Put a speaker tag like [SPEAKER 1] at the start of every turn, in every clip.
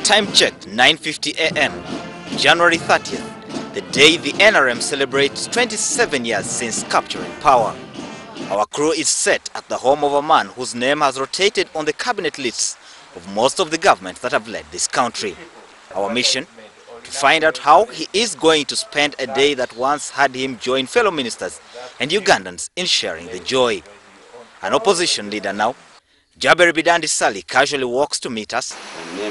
[SPEAKER 1] Time checked 9:50 a.m. January 30th, the day the NRM celebrates 27 years since capturing power. Our crew is set at the home of a man whose name has rotated on the cabinet lists of most of the governments that have led this country. Our mission? To find out how he is going to spend a day that once had him join fellow ministers and Ugandans in sharing the joy. An opposition leader now, Jaberi Bidandi ssali casually walks to meet us,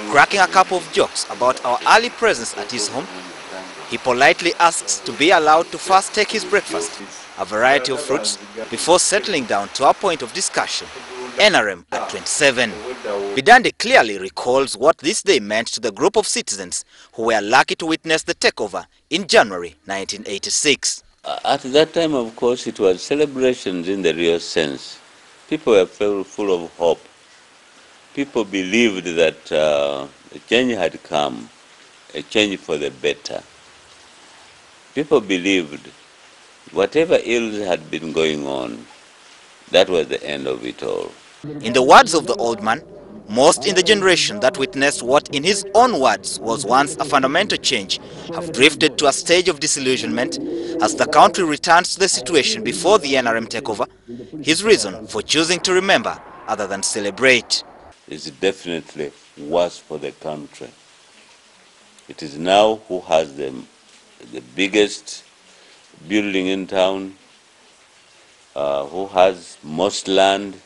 [SPEAKER 1] cracking a couple of jokes about our early presence at his home. He politely asks to be allowed to first take his breakfast, a variety of fruits, before settling down to our point of discussion, NRM at 27. Bidandi clearly recalls what this day meant to the group of citizens who were lucky to witness the takeover in January 1986.
[SPEAKER 2] At that time, of course, it was celebrations in the real sense. People were full of hope. People believed that a change had come, a change for the better. People believed whatever ills had been going on, that was the end of it all.
[SPEAKER 1] In the words of the old man, most in the generation that witnessed what in his own words was once a fundamental change have drifted to a stage of disillusionment as the country returns to the situation before the NRM takeover. His reason for choosing to remember other than celebrate.
[SPEAKER 2] It's definitely worse for the country. It is now who has the biggest building in town, who has most land.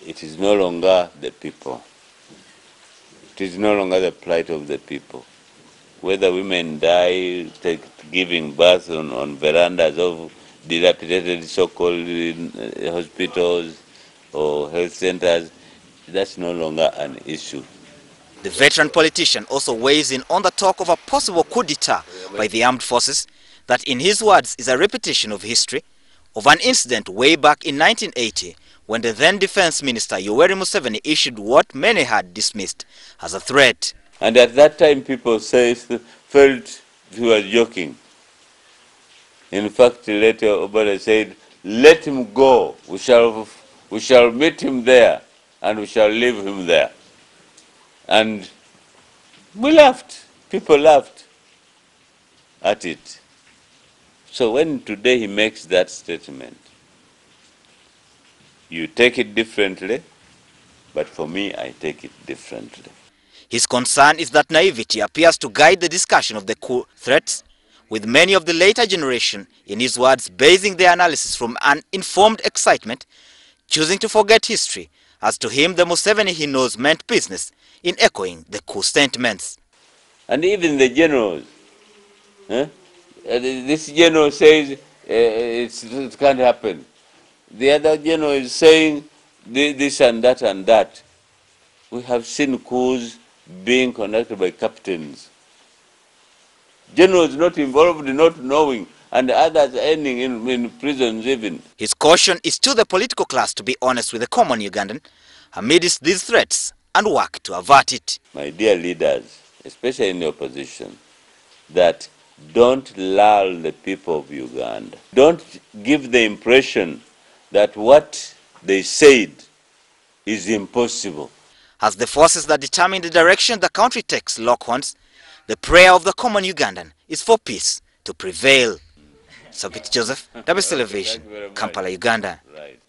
[SPEAKER 2] It is no longer the people. It is no longer the plight of the people. Whether women die giving birth on verandas of dilapidated so-called hospitals or health centers, that's no longer an issue.
[SPEAKER 1] The veteran politician also weighs in on the talk of a possible coup d'etat by the armed forces that in his words is a repetition of history, of an incident way back in 1980 when the then Defense Minister Yoweri Museveni issued what many had dismissed as a threat.
[SPEAKER 2] And at that time people felt he was joking. In fact, later Obama said, "Let him go, we shall meet him there and we shall leave him there." And we laughed, people laughed at it. So when today he makes that statement, you take it differently, but for me, I take it differently.
[SPEAKER 1] His concern is that naivety appears to guide the discussion of the coup threats, with many of the later generation, in his words, basing their analysis from an informed excitement, choosing to forget history, as to him the Museveni he knows meant business in echoing the coup sentiments.
[SPEAKER 2] And even the generals, this general says it can't happen. The other general is saying this and that and that. We have seen coups being conducted by captains. Generals not involved, not knowing, and others ending in prisons even.
[SPEAKER 1] His caution is to the political class to be honest with the common Ugandan amidst these threats and work to avert it.
[SPEAKER 2] My dear leaders, especially in the opposition, that don't lull the people of Uganda. Don't give the impression that what they said is impossible.
[SPEAKER 1] As the forces that determine the direction the country takes lock horns, the prayer of the common Ugandan is for peace to prevail. Sabiti Joseph, WS Television, Kampala, Uganda.
[SPEAKER 2] Right.